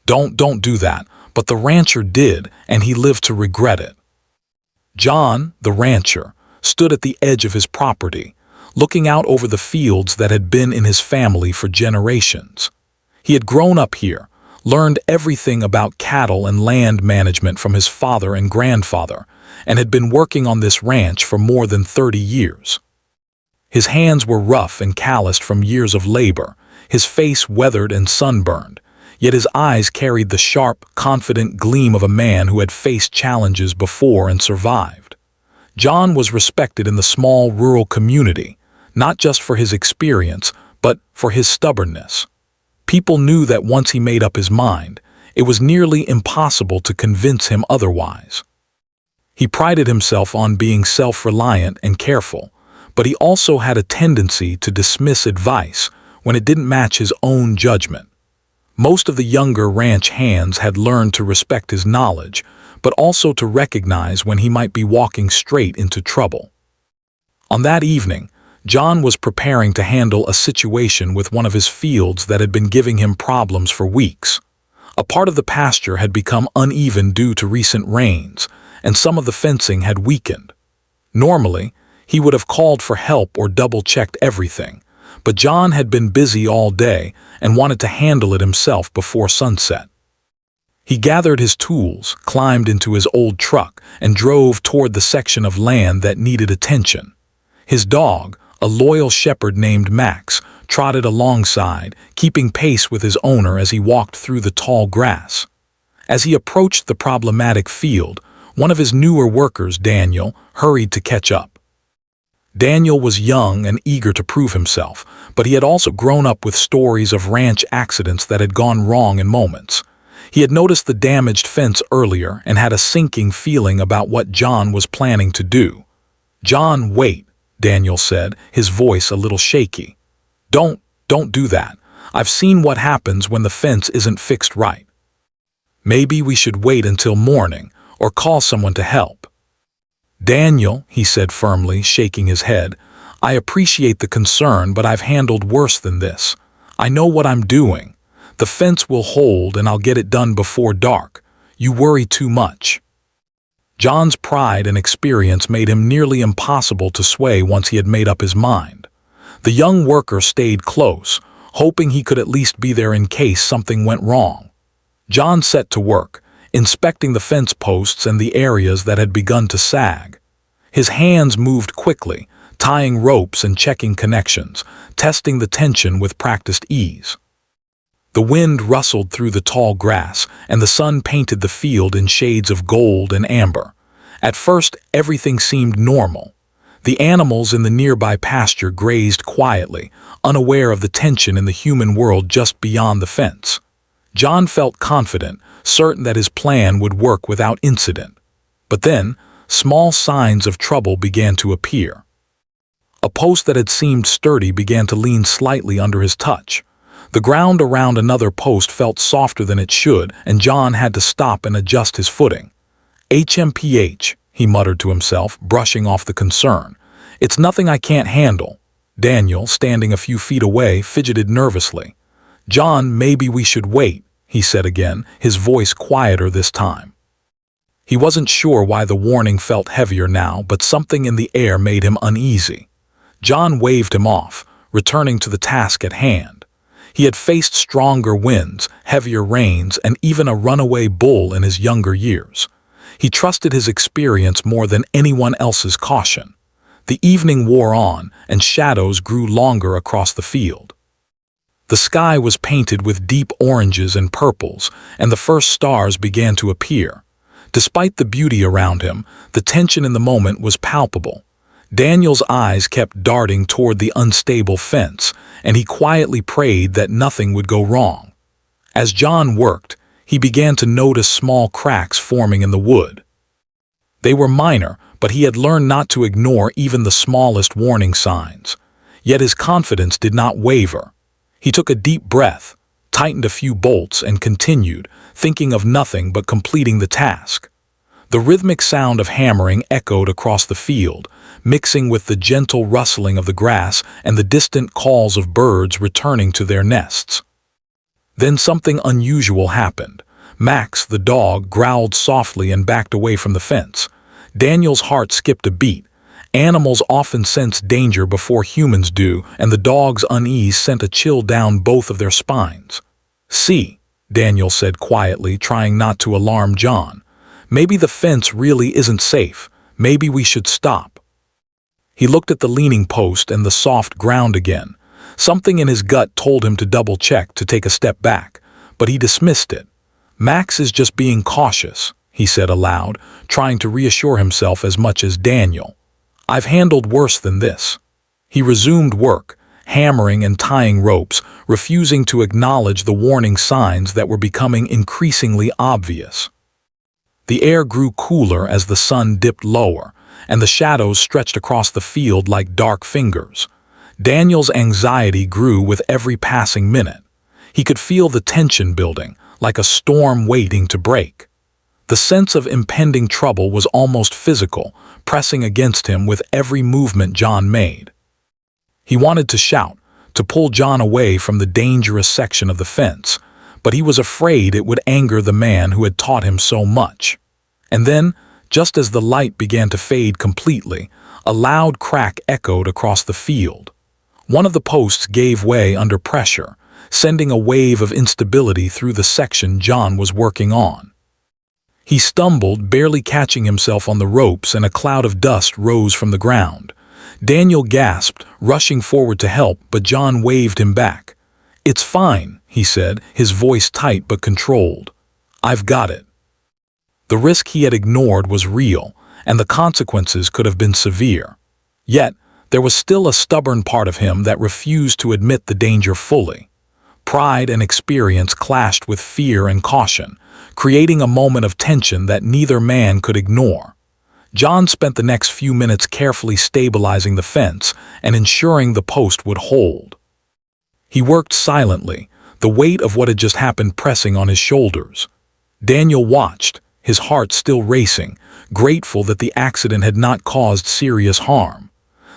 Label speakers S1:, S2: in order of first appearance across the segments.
S1: Don't do that." But the rancher did, and he lived to regret it. John, the rancher, stood at the edge of his property, looking out over the fields that had been in his family for generations. He had grown up here, learned everything about cattle and land management from his father and grandfather, and had been working on this ranch for more than 30 years. His hands were rough and calloused from years of labor, his face weathered and sunburned, yet his eyes carried the sharp, confident gleam of a man who had faced challenges before and survived. John was respected in the small rural community, not just for his experience, but for his stubbornness. People knew that once he made up his mind, it was nearly impossible to convince him otherwise. He prided himself on being self-reliant and careful, but he also had a tendency to dismiss advice when it didn't match his own judgment. Most of the younger ranch hands had learned to respect his knowledge, but also to recognize when he might be walking straight into trouble. On that evening, John was preparing to handle a situation with one of his fields that had been giving him problems for weeks. A part of the pasture had become uneven due to recent rains, and some of the fencing had weakened. Normally, he would have called for help or double-checked everything, but John had been busy all day and wanted to handle it himself before sunset. He gathered his tools, climbed into his old truck, and drove toward the section of land that needed attention. His dog, a loyal shepherd named Max, trotted alongside, keeping pace with his owner as he walked through the tall grass. As he approached the problematic field, one of his newer workers, Daniel, hurried to catch up. Daniel was young and eager to prove himself, but he had also grown up with stories of ranch accidents that had gone wrong in moments. He had noticed the damaged fence earlier and had a sinking feeling about what John was planning to do. "John, wait," Daniel said, his voice a little shaky. Don't do that. I've seen what happens when the fence isn't fixed right. Maybe we should wait until morning or call someone to help." "Daniel," he said firmly, shaking his head, "I appreciate the concern, but I've handled worse than this. I know what I'm doing. The fence will hold and I'll get it done before dark. You worry too much." John's pride and experience made him nearly impossible to sway once he had made up his mind. The young worker stayed close, hoping he could at least be there in case something went wrong. John set to work, inspecting the fence posts and the areas that had begun to sag. His hands moved quickly, tying ropes and checking connections, testing the tension with practiced ease. The wind rustled through the tall grass, and the sun painted the field in shades of gold and amber. At first, everything seemed normal. The animals in the nearby pasture grazed quietly, unaware of the tension in the human world just beyond the fence. John felt confident, certain that his plan would work without incident. But then, small signs of trouble began to appear. A post that had seemed sturdy began to lean slightly under his touch. The ground around another post felt softer than it should, and John had to stop and adjust his footing. "HMPH," he muttered to himself, brushing off the concern. "It's nothing I can't handle." Daniel, standing a few feet away, fidgeted nervously. "John, maybe we should wait," he said again, his voice quieter this time. He wasn't sure why the warning felt heavier now, but something in the air made him uneasy. John waved him off, returning to the task at hand. He had faced stronger winds, heavier rains, and even a runaway bull in his younger years. He trusted his experience more than anyone else's caution. The evening wore on, and shadows grew longer across the field. The sky was painted with deep oranges and purples, and the first stars began to appear. Despite the beauty around him, the tension in the moment was palpable. Daniel's eyes kept darting toward the unstable fence, and he quietly prayed that nothing would go wrong. As John worked, he began to notice small cracks forming in the wood. They were minor, but he had learned not to ignore even the smallest warning signs. Yet his confidence did not waver. He took a deep breath, tightened a few bolts, and continued, thinking of nothing but completing the task. The rhythmic sound of hammering echoed across the field, mixing with the gentle rustling of the grass and the distant calls of birds returning to their nests. Then something unusual happened. Max, the dog, growled softly and backed away from the fence. Daniel's heart skipped a beat. Animals often sense danger before humans do, and the dog's unease sent a chill down both of their spines. "See," Daniel said quietly, trying not to alarm John. "Maybe the fence really isn't safe. Maybe we should stop." He looked at the leaning post and the soft ground again. Something in his gut told him to double-check, to take a step back, but he dismissed it. "Max is just being cautious," he said aloud, trying to reassure himself as much as Daniel. "I've handled worse than this." He resumed work, hammering and tying ropes, refusing to acknowledge the warning signs that were becoming increasingly obvious. The air grew cooler as the sun dipped lower, and the shadows stretched across the field like dark fingers. Daniel's anxiety grew with every passing minute. He could feel the tension building, like a storm waiting to break. The sense of impending trouble was almost physical, pressing against him with every movement John made. He wanted to shout, to pull John away from the dangerous section of the fence, but he was afraid it would anger the man who had taught him so much. And then, just as the light began to fade completely, a loud crack echoed across the field. One of the posts gave way under pressure, sending a wave of instability through the section John was working on. He stumbled, barely catching himself on the ropes, and a cloud of dust rose from the ground. Daniel gasped, rushing forward to help, but John waved him back. "It's fine," he said, his voice tight but controlled. "I've got it." The risk he had ignored was real, and the consequences could have been severe. Yet, there was still a stubborn part of him that refused to admit the danger fully. Pride and experience clashed with fear and caution, creating a moment of tension that neither man could ignore. John spent the next few minutes carefully stabilizing the fence and ensuring the post would hold. He worked silently, the weight of what had just happened pressing on his shoulders. Daniel watched, his heart still racing, grateful that the accident had not caused serious harm.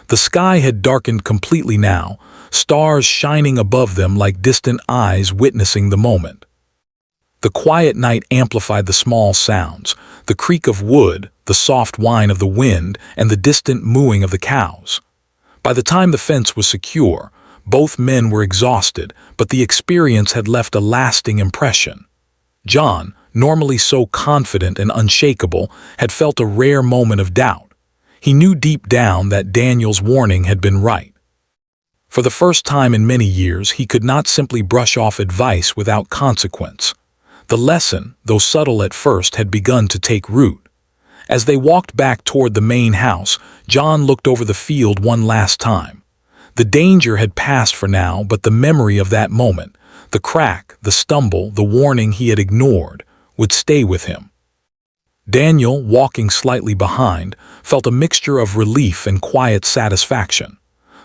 S1: The sky had darkened completely now, stars shining above them like distant eyes witnessing the moment. The quiet night amplified the small sounds, the creak of wood, the soft whine of the wind, and the distant mooing of the cows. By the time the fence was secure, both men were exhausted, but the experience had left a lasting impression. John, normally so confident and unshakable, had felt a rare moment of doubt. He knew deep down that Daniel's warning had been right. For the first time in many years, he could not simply brush off advice without consequence. The lesson, though subtle at first, had begun to take root. As they walked back toward the main house, John looked over the field one last time. The danger had passed for now, but the memory of that moment, the crack, the stumble, the warning he had ignored, would stay with him. Daniel, walking slightly behind, felt a mixture of relief and quiet satisfaction.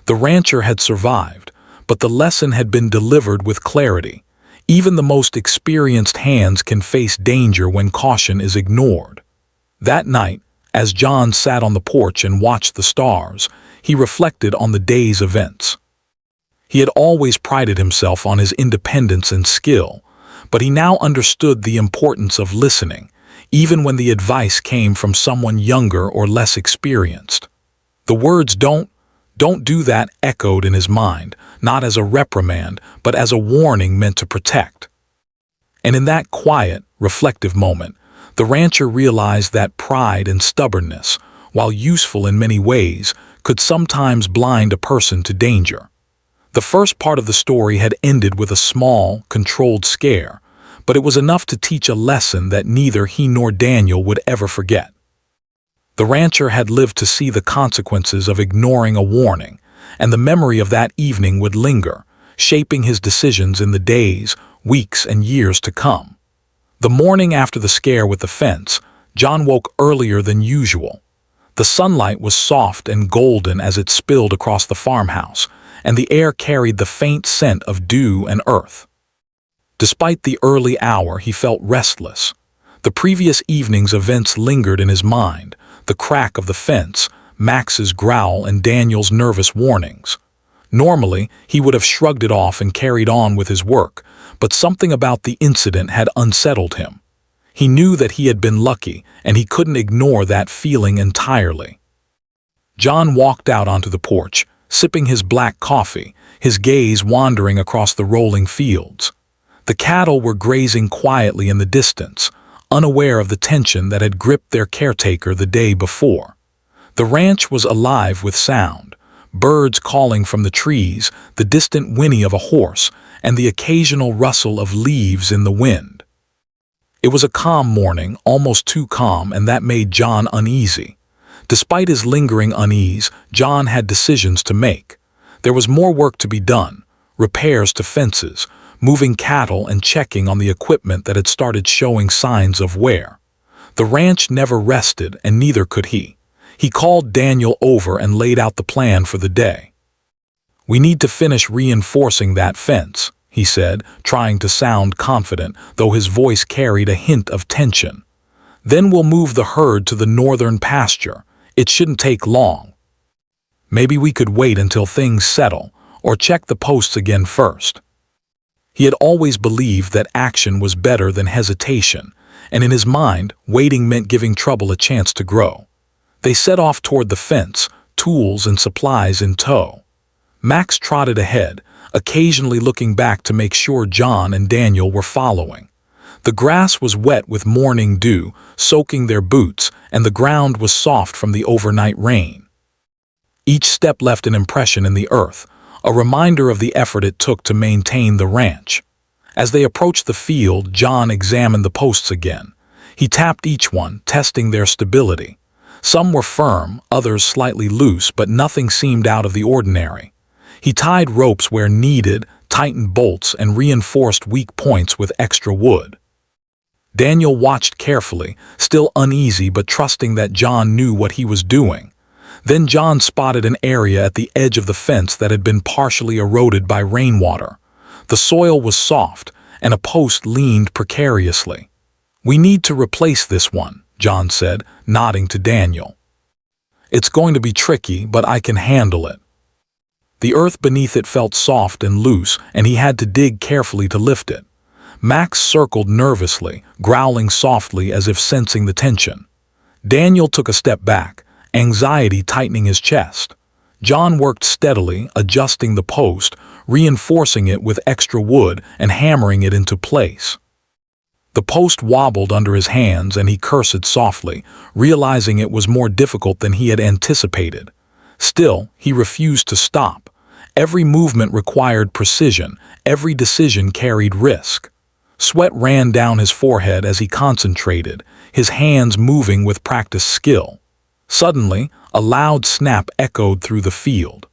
S1: The rancher had survived, but the lesson had been delivered with clarity. Even the most experienced hands can face danger when caution is ignored. That night, as John sat on the porch and watched the stars, he reflected on the day's events. He had always prided himself on his independence and skill, but he now understood the importance of listening, even when the advice came from someone younger or less experienced. The words "don't do that" echoed in his mind, not as a reprimand, but as a warning meant to protect. And in that quiet, reflective moment, the rancher realized that pride and stubbornness, while useful in many ways, could sometimes blind a person to danger. The first part of the story had ended with a small, controlled scare, but it was enough to teach a lesson that neither he nor Daniel would ever forget. The rancher had lived to see the consequences of ignoring a warning, and the memory of that evening would linger, shaping his decisions in the days, weeks, and years to come. The morning after the scare with the fence, John woke earlier than usual. The sunlight was soft and golden as it spilled across the farmhouse, and the air carried the faint scent of dew and earth. Despite the early hour, he felt restless. The previous evening's events lingered in his mind, the crack of the fence, Max's growl, and Daniel's nervous warnings. Normally, he would have shrugged it off and carried on with his work, but something about the incident had unsettled him. He knew that he had been lucky, and he couldn't ignore that feeling entirely. John walked out onto the porch, sipping his black coffee, his gaze wandering across the rolling fields. The cattle were grazing quietly in the distance, unaware of the tension that had gripped their caretaker the day before. The ranch was alive with sound, birds calling from the trees, the distant whinny of a horse, and the occasional rustle of leaves in the wind. It was a calm morning, almost too calm, and that made John uneasy. Despite his lingering unease, John had decisions to make. There was more work to be done, repairs to fences, moving cattle and checking on the equipment that had started showing signs of wear. The ranch never rested, and neither could he. He called Daniel over and laid out the plan for the day. "We need to finish reinforcing that fence," he said, trying to sound confident, though his voice carried a hint of tension. "Then we'll move the herd to the northern pasture. It shouldn't take long. Maybe we could wait until things settle, or check the posts again first." He had always believed that action was better than hesitation, and in his mind, waiting meant giving trouble a chance to grow. They set off toward the fence, tools and supplies in tow. Max trotted ahead, occasionally looking back to make sure John and Daniel were following. The grass was wet with morning dew, soaking their boots, and the ground was soft from the overnight rain. Each step left an impression in the earth, a reminder of the effort it took to maintain the ranch. As they approached the field, John examined the posts again. He tapped each one, testing their stability. Some were firm, others slightly loose, but nothing seemed out of the ordinary. He tied ropes where needed, tightened bolts, and reinforced weak points with extra wood. Daniel watched carefully, still uneasy but trusting that John knew what he was doing. Then John spotted an area at the edge of the fence that had been partially eroded by rainwater. The soil was soft, and a post leaned precariously. "We need to replace this one," John said, nodding to Daniel. "It's going to be tricky, but I can handle it." The earth beneath it felt soft and loose, and he had to dig carefully to lift it. Max circled nervously, growling softly as if sensing the tension. Daniel took a step back, anxiety tightening his chest. John worked steadily, adjusting the post, reinforcing it with extra wood and hammering it into place. The post wobbled under his hands and he cursed softly, realizing it was more difficult than he had anticipated. Still, he refused to stop. Every movement required precision, every decision carried risk. Sweat ran down his forehead as he concentrated, his hands moving with practiced skill. Suddenly, a loud snap echoed through the field.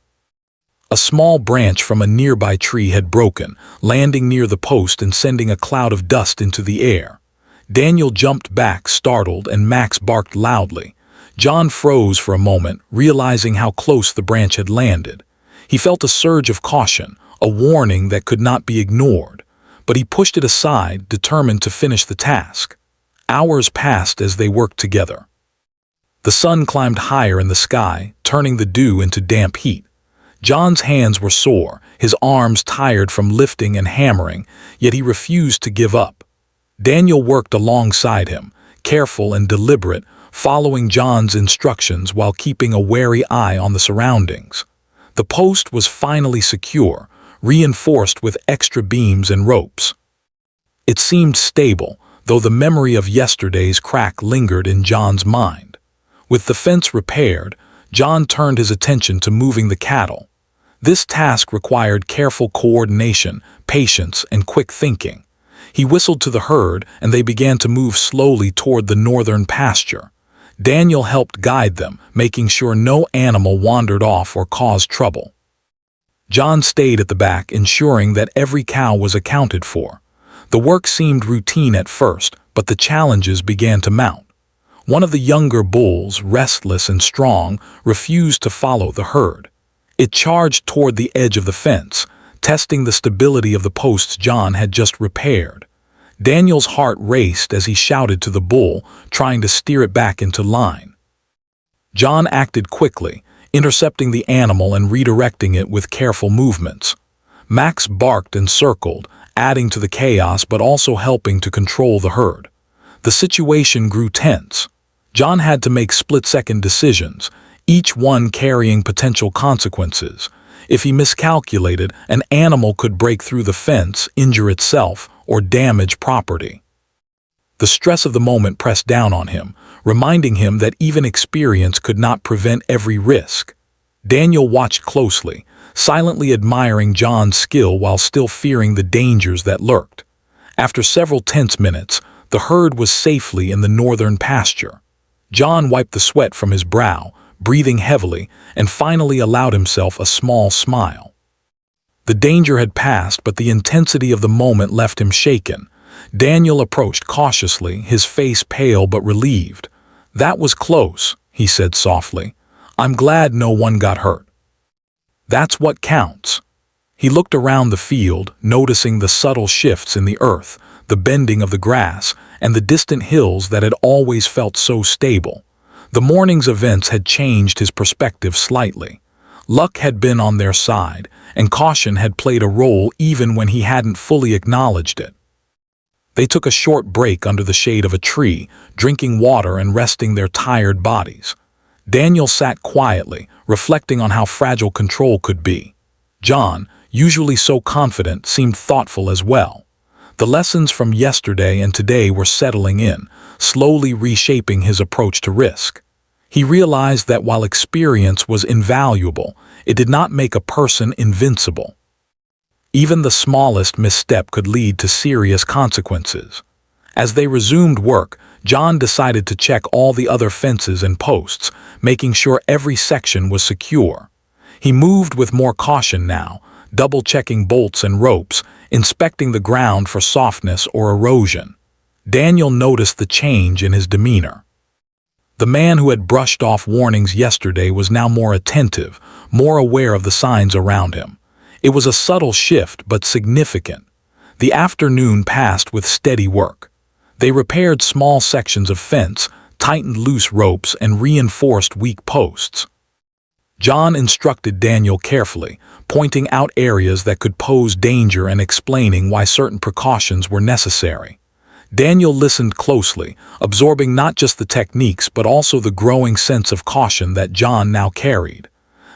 S1: A small branch from a nearby tree had broken, landing near the post and sending a cloud of dust into the air. Daniel jumped back, startled, and Max barked loudly. John froze for a moment, realizing how close the branch had landed. He felt a surge of caution, a warning that could not be ignored, but he pushed it aside, determined to finish the task. Hours passed as they worked together. The sun climbed higher in the sky, turning the dew into damp heat. John's hands were sore, his arms tired from lifting and hammering, yet he refused to give up. Daniel worked alongside him, careful and deliberate, following John's instructions while keeping a wary eye on the surroundings. The post was finally secure, reinforced with extra beams and ropes. It seemed stable, though the memory of yesterday's crack lingered in John's mind. With the fence repaired, John turned his attention to moving the cattle. This task required careful coordination, patience, and quick thinking. He whistled to the herd, and they began to move slowly toward the northern pasture. Daniel helped guide them, making sure no animal wandered off or caused trouble. John stayed at the back, ensuring that every cow was accounted for. The work seemed routine at first, but the challenges began to mount. One of the younger bulls, restless and strong, refused to follow the herd. It charged toward the edge of the fence, testing the stability of the posts John had just repaired. Daniel's heart raced as he shouted to the bull, trying to steer it back into line. John acted quickly, intercepting the animal and redirecting it with careful movements. Max barked and circled, adding to the chaos but also helping to control the herd. The situation grew tense. John had to make split-second decisions, each one carrying potential consequences. If he miscalculated, an animal could break through the fence, injure itself, or damage property. The stress of the moment pressed down on him, reminding him that even experience could not prevent every risk. Daniel watched closely, silently admiring John's skill while still fearing the dangers that lurked. After several tense minutes, the herd was safely in the northern pasture. John wiped the sweat from his brow, breathing heavily, and finally allowed himself a small smile. The danger had passed, but the intensity of the moment left him shaken. Daniel approached cautiously, his face pale but relieved. "That was close," he said softly. "I'm glad no one got hurt." "That's what counts." He looked around the field, noticing the subtle shifts in the earth, the bending of the grass, and the distant hills that had always felt so stable. The morning's events had changed his perspective slightly. Luck had been on their side, and caution had played a role even when he hadn't fully acknowledged it. They took a short break under the shade of a tree, drinking water and resting their tired bodies. Daniel sat quietly, reflecting on how fragile control could be. John, usually so confident, seemed thoughtful as well. The lessons from yesterday and today were settling in, slowly reshaping his approach to risk. He realized that while experience was invaluable, it did not make a person invincible. Even the smallest misstep could lead to serious consequences. As they resumed work, John decided to check all the other fences and posts, making sure every section was secure. He moved with more caution now, double-checking bolts and ropes, inspecting the ground for softness or erosion. Daniel noticed the change in his demeanor. The man who had brushed off warnings yesterday was now more attentive, more aware of the signs around him. It was a subtle shift, but significant. The afternoon passed with steady work. They repaired small sections of fence, tightened loose ropes, and reinforced weak posts. John instructed Daniel carefully, pointing out areas that could pose danger and explaining why certain precautions were necessary. Daniel listened closely, absorbing not just the techniques but also the growing sense of caution that John now carried.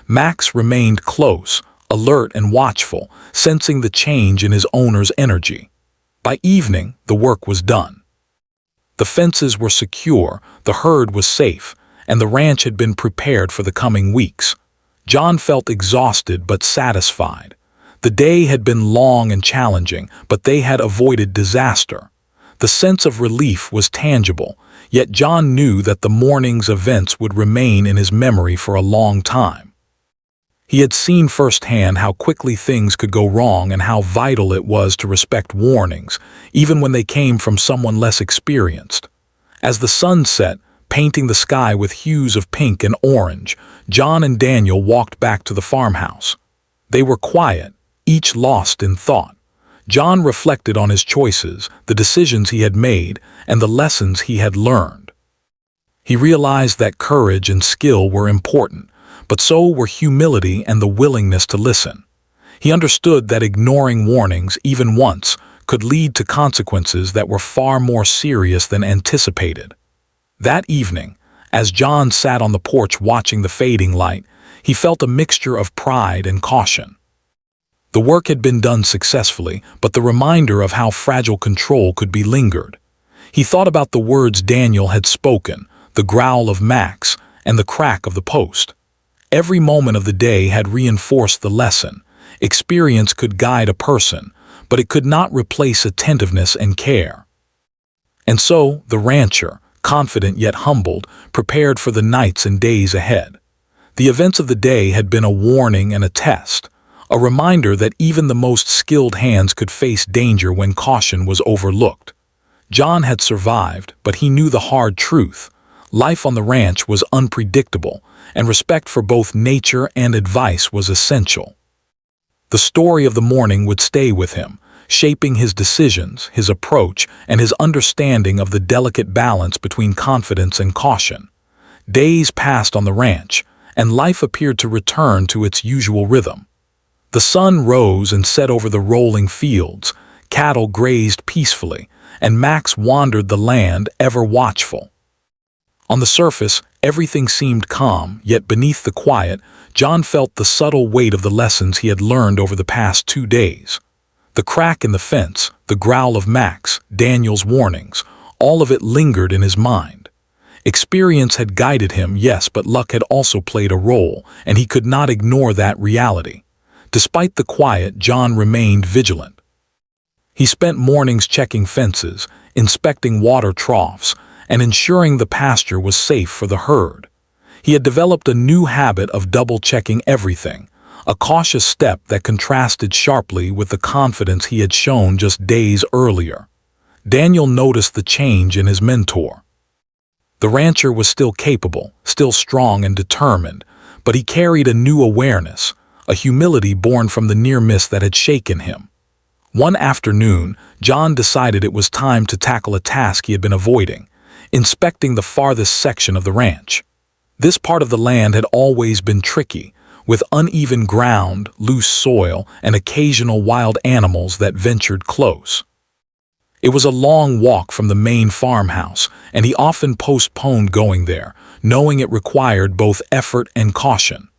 S1: Max remained close, alert and watchful, sensing the change in his owner's energy. By evening, the work was done. The fences were secure, the herd was safe, and the ranch had been prepared for the coming weeks. John felt exhausted but satisfied. The day had been long and challenging, but they had avoided disaster. The sense of relief was tangible, yet John knew that the morning's events would remain in his memory for a long time. He had seen firsthand how quickly things could go wrong and how vital it was to respect warnings, even when they came from someone less experienced. As the sun set, painting the sky with hues of pink and orange, John and Daniel walked back to the farmhouse. They were quiet, each lost in thought. John reflected on his choices, the decisions he had made, and the lessons he had learned. He realized that courage and skill were important, but so were humility and the willingness to listen. He understood that ignoring warnings, even once, could lead to consequences that were far more serious than anticipated. That evening, as John sat on the porch watching the fading light, he felt a mixture of pride and caution. The work had been done successfully, but the reminder of how fragile control could be lingered. He thought about the words Daniel had spoken, the growl of Max, and the crack of the post. Every moment of the day had reinforced the lesson. Experience could guide a person, but it could not replace attentiveness and care. And so, the rancher, confident yet humbled, prepared for the nights and days ahead. The events of the day had been a warning and a test, a reminder that even the most skilled hands could face danger when caution was overlooked. John had survived, but he knew the hard truth. Life on the ranch was unpredictable, and respect for both nature and advice was essential. The story of the morning would stay with him, shaping his decisions, his approach, and his understanding of the delicate balance between confidence and caution. Days passed on the ranch, and life appeared to return to its usual rhythm. The sun rose and set over the rolling fields, Cattle grazed peacefully, and Max wandered the land, ever watchful. On the surface, everything seemed calm, yet beneath the quiet, John felt the subtle weight of the lessons he had learned over the past 2 days. The crack in the fence, the growl of Max, Daniel's warnings, all of it lingered in his mind. Experience had guided him, yes, but luck had also played a role, and he could not ignore that reality. Despite the quiet, John remained vigilant. He spent mornings checking fences, inspecting water troughs, and ensuring the pasture was safe for the herd. He had developed a new habit of double-checking everything, a cautious step that contrasted sharply with the confidence he had shown just days earlier. Daniel noticed the change in his mentor. The rancher was still capable, still strong and determined, but he carried a new awareness, a humility born from the near miss that had shaken him. One afternoon, John decided it was time to tackle a task he had been avoiding, inspecting the farthest section of the ranch. This part of the land had always been tricky, with uneven ground, loose soil, and occasional wild animals that ventured close. It was a long walk from the main farmhouse, and he often postponed going there, knowing it required both effort and caution.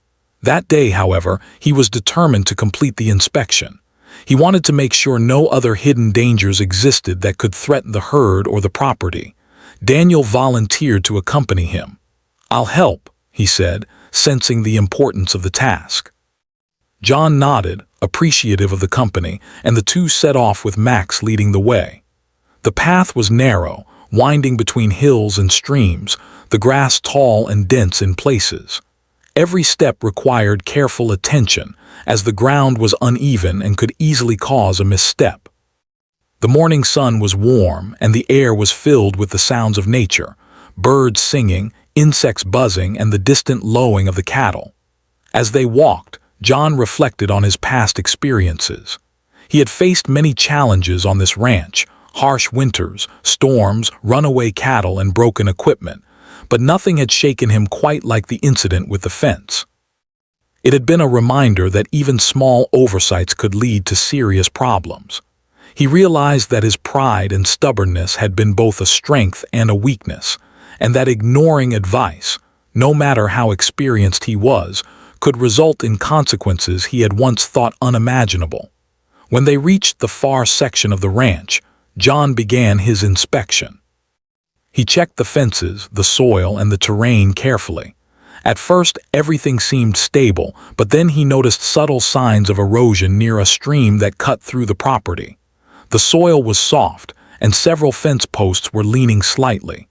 S1: That day, however, he was determined to complete the inspection. He wanted to make sure no other hidden dangers existed that could threaten the herd or the property. Daniel volunteered to accompany him. "I'll help," he said, sensing the importance of the task. John nodded, appreciative of the company, and the two set off with Max leading the way. The path was narrow, winding between hills and streams, the grass tall and dense in places. Every step required careful attention, as the ground was uneven and could easily cause a misstep. The morning sun was warm, and the air was filled with the sounds of nature, birds singing, insects buzzing, and the distant lowing of the cattle. As they walked, John reflected on his past experiences. He had faced many challenges on this ranch: harsh winters, storms, runaway cattle, and broken equipment, but nothing had shaken him quite like the incident with the fence. It had been a reminder that even small oversights could lead to serious problems. He realized that his pride and stubbornness had been both a strength and a weakness, and that ignoring advice, no matter how experienced he was, could result in consequences he had once thought unimaginable. When they reached the far section of the ranch, John began his inspection. He checked the fences, the soil, and the terrain carefully. At first, everything seemed stable, but then he noticed subtle signs of erosion near a stream that cut through the property. The soil was soft, and several fence posts were leaning slightly.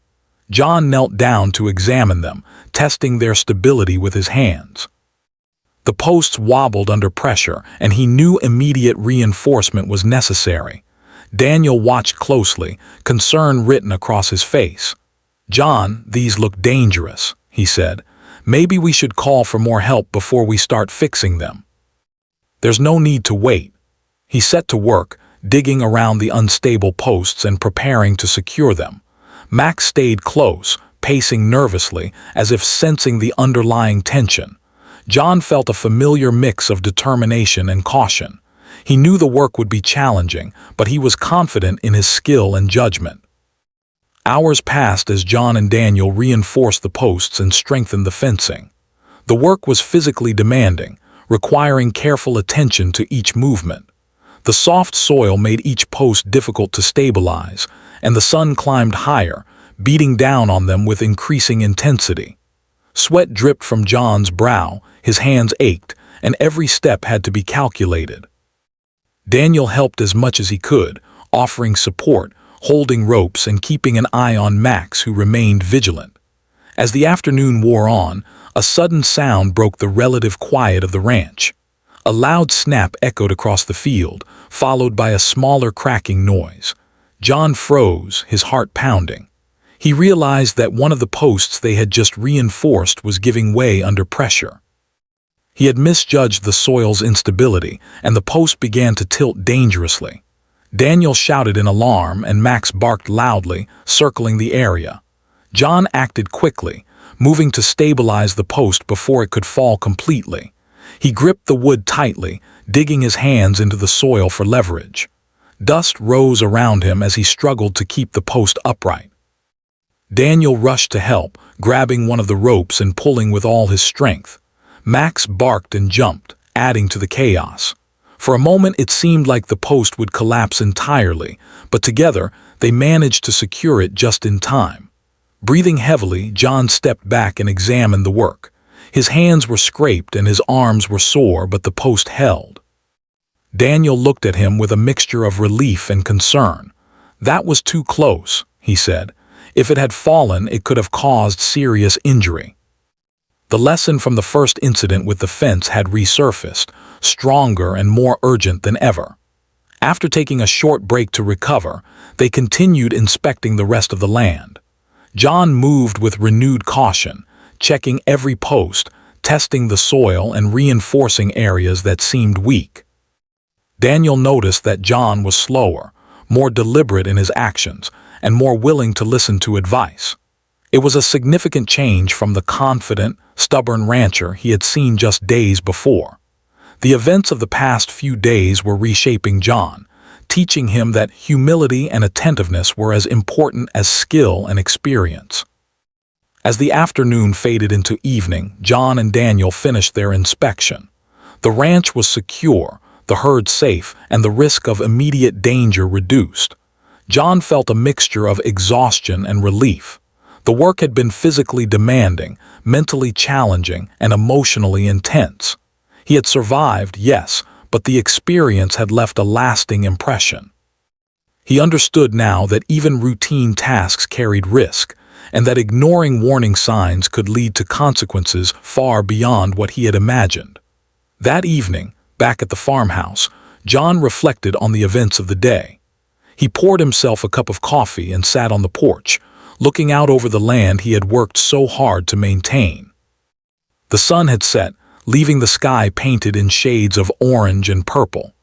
S1: John knelt down to examine them, testing their stability with his hands. The posts wobbled under pressure, and he knew immediate reinforcement was necessary. Daniel watched closely, concern written across his face. "John, these look dangerous," he said. "Maybe we should call for more help before we start fixing them." "There's no need to wait." He set to work, digging around the unstable posts and preparing to secure them. Max stayed close, pacing nervously, as if sensing the underlying tension. John felt a familiar mix of determination and caution. He knew the work would be challenging, but he was confident in his skill and judgment. Hours passed as John and Daniel reinforced the posts and strengthened the fencing. The work was physically demanding, requiring careful attention to each movement. The soft soil made each post difficult to stabilize, and the sun climbed higher, beating down on them with increasing intensity. Sweat dripped from John's brow, his hands ached, and every step had to be calculated. Daniel helped as much as he could, offering support, holding ropes, and keeping an eye on Max, who remained vigilant. As the afternoon wore on, a sudden sound broke the relative quiet of the ranch. A loud snap echoed across the field, followed by a smaller cracking noise. John froze, his heart pounding. He realized that one of the posts they had just reinforced was giving way under pressure. He had misjudged the soil's instability, and the post began to tilt dangerously. Daniel shouted in alarm, and Max barked loudly, circling the area. John acted quickly, moving to stabilize the post before it could fall completely. He gripped the wood tightly, digging his hands into the soil for leverage. Dust rose around him as he struggled to keep the post upright. Daniel rushed to help, grabbing one of the ropes and pulling with all his strength. Max barked and jumped, adding to the chaos. For a moment it seemed like the post would collapse entirely, but together they managed to secure it just in time. Breathing heavily, John stepped back and examined the work. His hands were scraped and his arms were sore, but the post held. Daniel looked at him with a mixture of relief and concern. "That was too close," he said. "If it had fallen, it could have caused serious injury." The lesson from the first incident with the fence had resurfaced, stronger and more urgent than ever. After taking a short break to recover, they continued inspecting the rest of the land. John moved with renewed caution, checking every post, testing the soil and reinforcing areas that seemed weak. Daniel noticed that John was slower, more deliberate in his actions, and more willing to listen to advice. It was a significant change from the confident, stubborn rancher he had seen just days before. The events of the past few days were reshaping John, teaching him that humility and attentiveness were as important as skill and experience. As the afternoon faded into evening, John and Daniel finished their inspection. The ranch was secure, the herd safe, and the risk of immediate danger reduced. John felt a mixture of exhaustion and relief. The work had been physically demanding, mentally challenging, and emotionally intense. He had survived, yes, but the experience had left a lasting impression. He understood now that even routine tasks carried risk, and that ignoring warning signs could lead to consequences far beyond what he had imagined. That evening, back at the farmhouse, John reflected on the events of the day. He poured himself a cup of coffee and sat on the porch, looking out over the land he had worked so hard to maintain. The sun had set, leaving the sky painted in shades of orange and purple.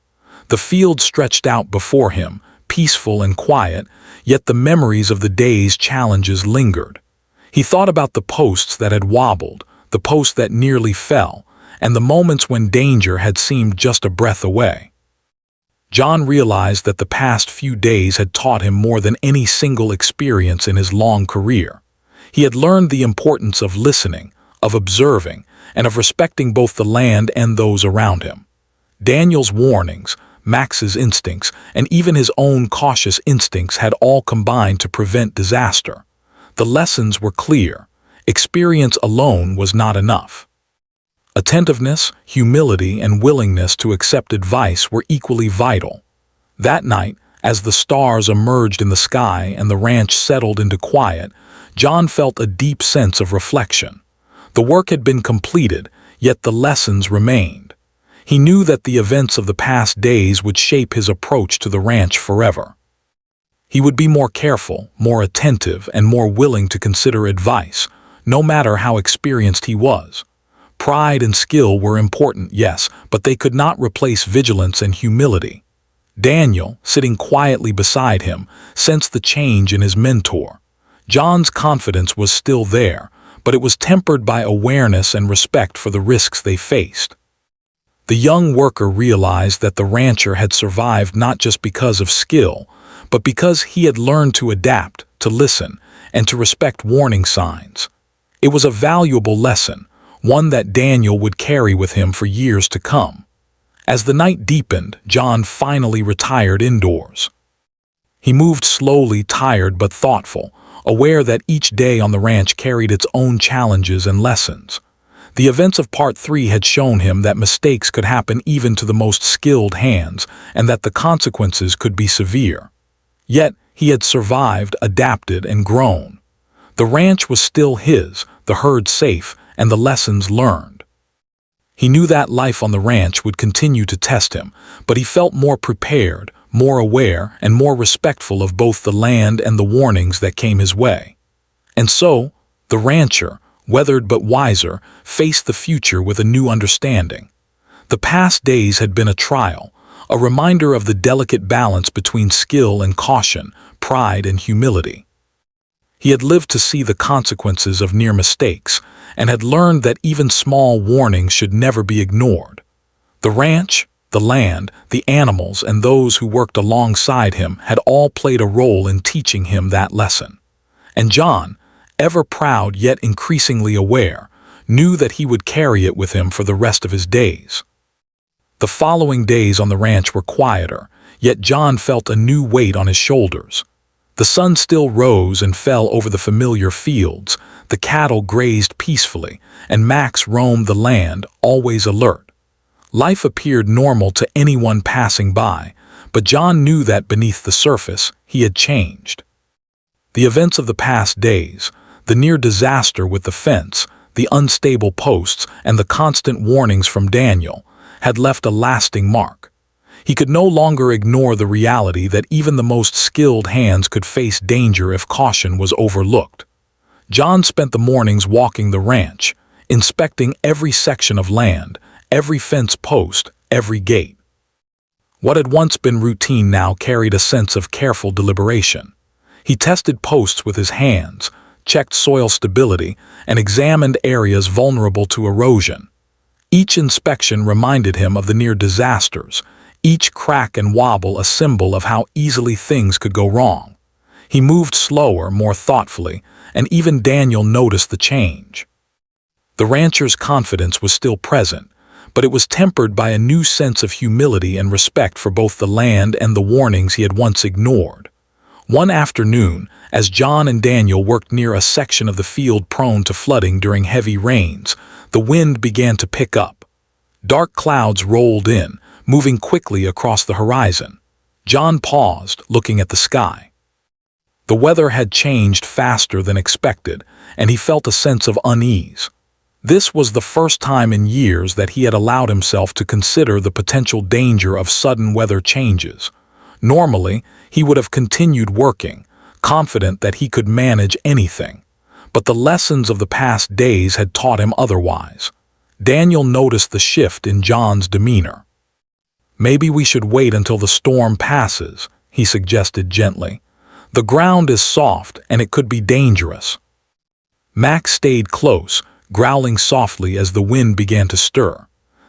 S1: The field stretched out before him, peaceful and quiet, yet the memories of the day's challenges lingered. He thought about the posts that had wobbled, the post that nearly fell, and the moments when danger had seemed just a breath away. John realized that the past few days had taught him more than any single experience in his long career. He had learned the importance of listening, of observing, and of respecting both the land and those around him. Daniel's warnings, Max's instincts, and even his own cautious instincts had all combined to prevent disaster. The lessons were clear. Experience alone was not enough. Attentiveness, humility, and willingness to accept advice were equally vital. That night, as the stars emerged in the sky and the ranch settled into quiet, John felt a deep sense of reflection. The work had been completed, yet the lessons remained. He knew that the events of the past days would shape his approach to the ranch forever. He would be more careful, more attentive, and more willing to consider advice, no matter how experienced he was. Pride and skill were important, yes, but they could not replace vigilance and humility. Daniel, sitting quietly beside him, sensed the change in his mentor. John's confidence was still there, but it was tempered by awareness and respect for the risks they faced. The young worker realized that the rancher had survived not just because of skill, but because he had learned to adapt, to listen, and to respect warning signs. It was a valuable lesson, one that Daniel would carry with him for years to come. As the night deepened, John finally retired indoors. He moved slowly, tired but thoughtful, aware that each day on the ranch carried its own challenges and lessons. The events of Part 3 had shown him that mistakes could happen even to the most skilled hands, and that the consequences could be severe. Yet, he had survived, adapted, and grown. The ranch was still his, the herd safe, and the lessons learned. He knew that life on the ranch would continue to test him, but he felt more prepared, more aware, and more respectful of both the land and the warnings that came his way. And so, the rancher, weathered but wiser, faced the future with a new understanding. The past days had been a trial, a reminder of the delicate balance between skill and caution, pride and humility. He had lived to see the consequences of near mistakes, and had learned that even small warnings should never be ignored. The ranch, the land, the animals, and those who worked alongside him had all played a role in teaching him that lesson. And John, ever proud yet increasingly aware, knew that he would carry it with him for the rest of his days. The following days on the ranch were quieter, yet John felt a new weight on his shoulders. The sun still rose and fell over the familiar fields, the cattle grazed peacefully, and Max roamed the land, always alert. Life appeared normal to anyone passing by, but John knew that beneath the surface, he had changed. The events of the past days, the near disaster with the fence, the unstable posts, and the constant warnings from Daniel, had left a lasting mark. He could no longer ignore the reality that even the most skilled hands could face danger if caution was overlooked. John spent the mornings walking the ranch, inspecting every section of land, every fence post, every gate. What had once been routine now carried a sense of careful deliberation. He tested posts with his hands, checked soil stability, and examined areas vulnerable to erosion. Each inspection reminded him of the near disasters, each crack and wobble a symbol of how easily things could go wrong. He moved slower, more thoughtfully, and even Daniel noticed the change. The rancher's confidence was still present, but it was tempered by a new sense of humility and respect for both the land and the warnings he had once ignored. One afternoon, as John and Daniel worked near a section of the field prone to flooding during heavy rains, the wind began to pick up. Dark clouds rolled in, moving quickly across the horizon. John paused, looking at the sky. The weather had changed faster than expected, and he felt a sense of unease. This was the first time in years that he had allowed himself to consider the potential danger of sudden weather changes. Normally, he would have continued working, confident that he could manage anything. But the lessons of the past days had taught him otherwise. Daniel noticed the shift in John's demeanor. "Maybe we should wait until the storm passes," he suggested gently. "The ground is soft and it could be dangerous." Max stayed close, growling softly as the wind began to stir.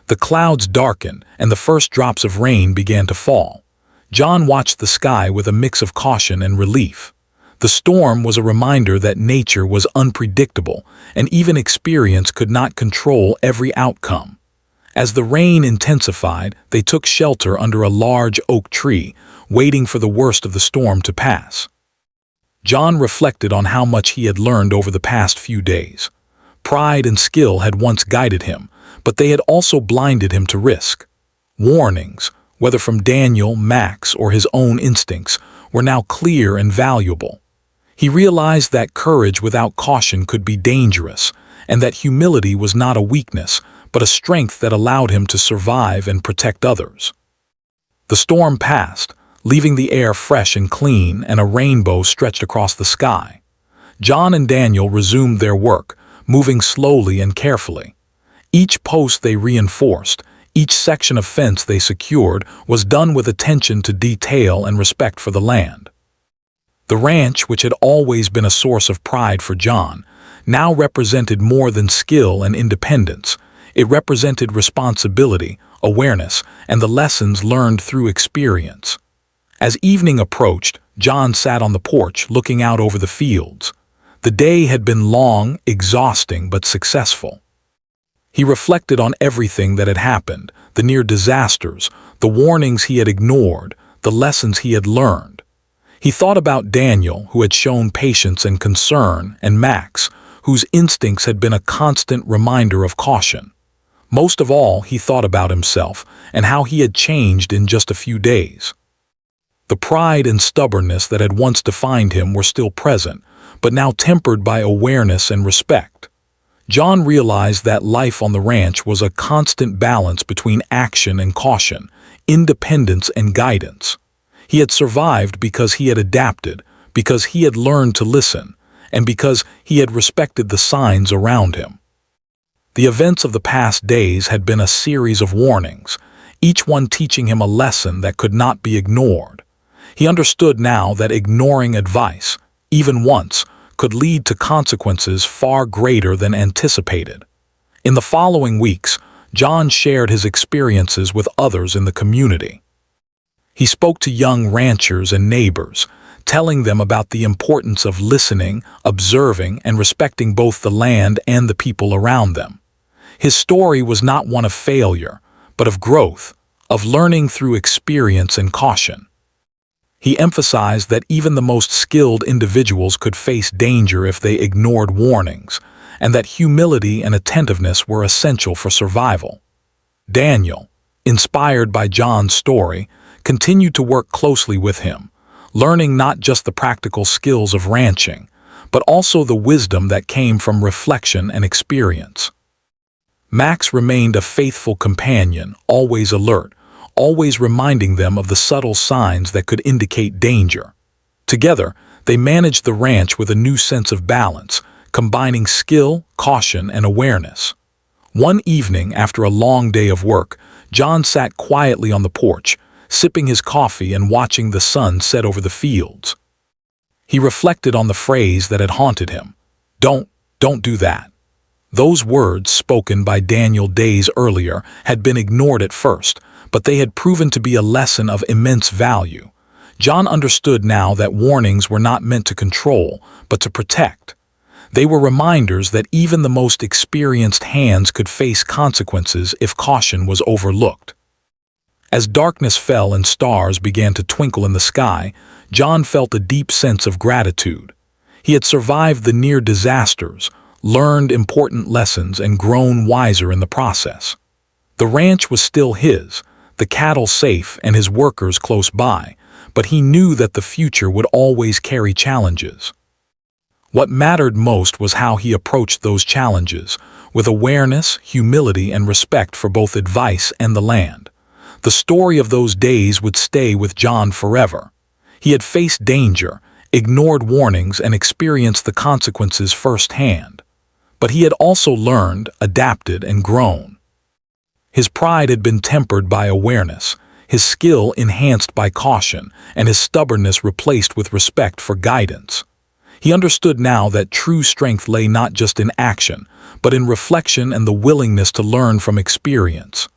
S1: The clouds darkened and the first drops of rain began to fall. John watched the sky with a mix of caution and relief. The storm was a reminder that nature was unpredictable, and even experience could not control every outcome. As the rain intensified, they took shelter under a large oak tree, waiting for the worst of the storm to pass. John reflected on how much he had learned over the past few days. Pride and skill had once guided him, but they had also blinded him to risk. Warnings, whether from Daniel, Max, or his own instincts, were now clear and valuable. He realized that courage without caution could be dangerous, and that humility was not a weakness, but a strength that allowed him to survive and protect others. The storm passed, leaving the air fresh and clean, and a rainbow stretched across the sky. John and Daniel resumed their work, moving slowly and carefully. Each post they reinforced, each section of fence they secured, was done with attention to detail and respect for the land. The ranch, which had always been a source of pride for John, now represented more than skill and independence. It represented responsibility, awareness, and the lessons learned through experience. As evening approached, John sat on the porch looking out over the fields. The day had been long, exhausting, but successful. He reflected on everything that had happened, the near disasters, the warnings he had ignored, the lessons he had learned. He thought about Daniel, who had shown patience and concern, and Max, whose instincts had been a constant reminder of caution. Most of all, he thought about himself and how he had changed in just a few days. The pride and stubbornness that had once defined him were still present, but now tempered by awareness and respect. John realized that life on the ranch was a constant balance between action and caution, independence and guidance. He had survived because he had adapted, because he had learned to listen, and because he had respected the signs around him. The events of the past days had been a series of warnings, each one teaching him a lesson that could not be ignored. He understood now that ignoring advice, even once, could lead to consequences far greater than anticipated. In the following weeks, John shared his experiences with others in the community. He spoke to young ranchers and neighbors, telling them about the importance of listening, observing, and respecting both the land and the people around them. His story was not one of failure, but of growth, of learning through experience and caution. He emphasized that even the most skilled individuals could face danger if they ignored warnings, and that humility and attentiveness were essential for survival. Daniel, inspired by John's story, continued to work closely with him, learning not just the practical skills of ranching, but also the wisdom that came from reflection and experience. Max remained a faithful companion, always alert, always reminding them of the subtle signs that could indicate danger. Together, they managed the ranch with a new sense of balance, combining skill, caution, and awareness. One evening, after a long day of work, John sat quietly on the porch, sipping his coffee and watching the sun set over the fields. He reflected on the phrase that had haunted him. Don't do that. Those words, spoken by Daniel days earlier, had been ignored at first, but they had proven to be a lesson of immense value. John understood now that warnings were not meant to control, but to protect. They were reminders that even the most experienced hands could face consequences if caution was overlooked. As darkness fell and stars began to twinkle in the sky, John felt a deep sense of gratitude. He had survived the near disasters, learned important lessons, and grown wiser in the process. The ranch was still his, the cattle safe and his workers close by, but he knew that the future would always carry challenges. What mattered most was how he approached those challenges, with awareness, humility, and respect for both advice and the land. The story of those days would stay with John forever. He had faced danger, ignored warnings, and experienced the consequences firsthand. But he had also learned, adapted, and grown. His pride had been tempered by awareness, his skill enhanced by caution, and his stubbornness replaced with respect for guidance. He understood now that true strength lay not just in action, but in reflection and the willingness to learn from experience.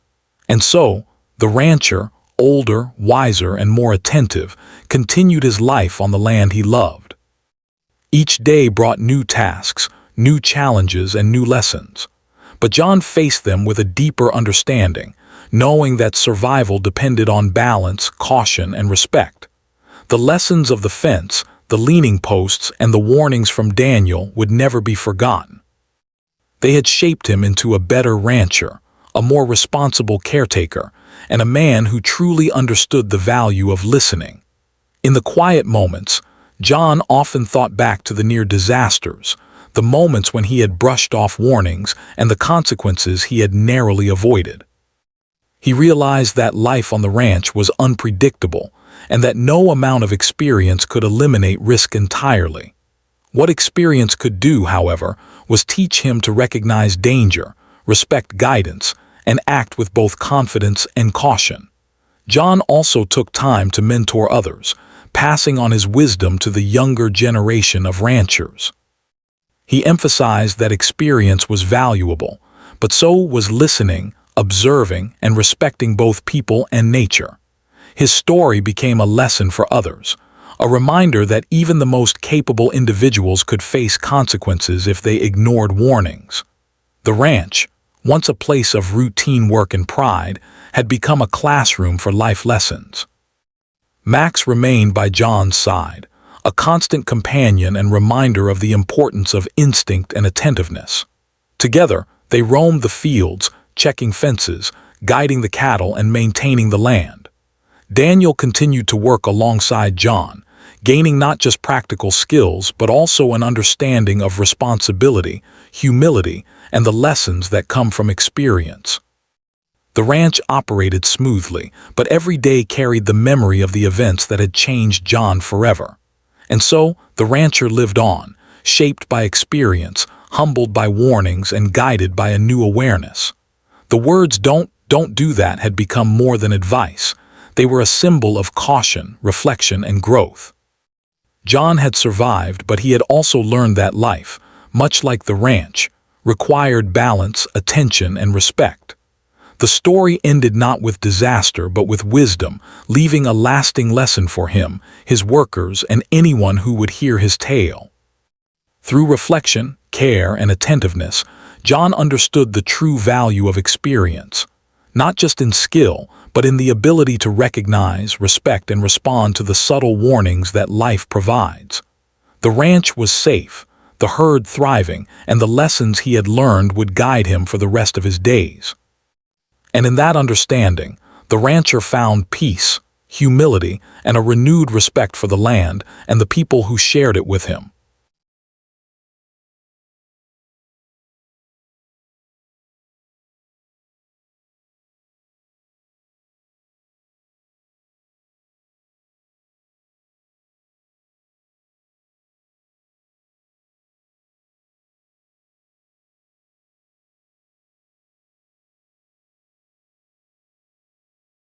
S1: And so, the rancher, older, wiser, and more attentive, continued his life on the land he loved. Each day brought new tasks, new challenges, and new lessons. But John faced them with a deeper understanding, knowing that survival depended on balance, caution, and respect. The lessons of the fence, the leaning posts, and the warnings from Daniel would never be forgotten. They had shaped him into a better rancher, a more responsible caretaker, and a man who truly understood the value of listening. In the quiet moments, John often thought back to the near disasters, the moments when he had brushed off warnings and the consequences he had narrowly avoided. He realized that life on the ranch was unpredictable and that no amount of experience could eliminate risk entirely. What experience could do, however, was teach him to recognize danger, respect guidance, and act with both confidence and caution. John also took time to mentor others, passing on his wisdom to the younger generation of ranchers. He emphasized that experience was valuable, but so was listening, observing, and respecting both people and nature. His story became a lesson for others, a reminder that even the most capable individuals could face consequences if they ignored warnings. The ranch, once a place of routine work and pride, had become a classroom for life lessons. Max remained by John's side, a constant companion and reminder of the importance of instinct and attentiveness. Together, they roamed the fields, checking fences, guiding the cattle, and maintaining the land. Daniel continued to work alongside John, gaining not just practical skills but also an understanding of responsibility, humility, and the lessons that come from experience. The ranch operated smoothly, but every day carried the memory of the events that had changed John forever. And so, the rancher lived on, shaped by experience, humbled by warnings, and guided by a new awareness. The words don't do that had become more than advice. They were a symbol of caution, reflection, and growth. John had survived, but he had also learned that life, much like the ranch, required balance, attention, and respect. The story ended not with disaster but with wisdom, leaving a lasting lesson for him, his workers, and anyone who would hear his tale. Through reflection, care, and attentiveness, John understood the true value of experience, not just in skill, but in the ability to recognize, respect, and respond to the subtle warnings that life provides. The ranch was safe, the herd thriving, and the lessons he had learned would guide him for the rest of his days. And in that understanding, the rancher found peace, humility, and a renewed respect for the land and the people who shared it with him.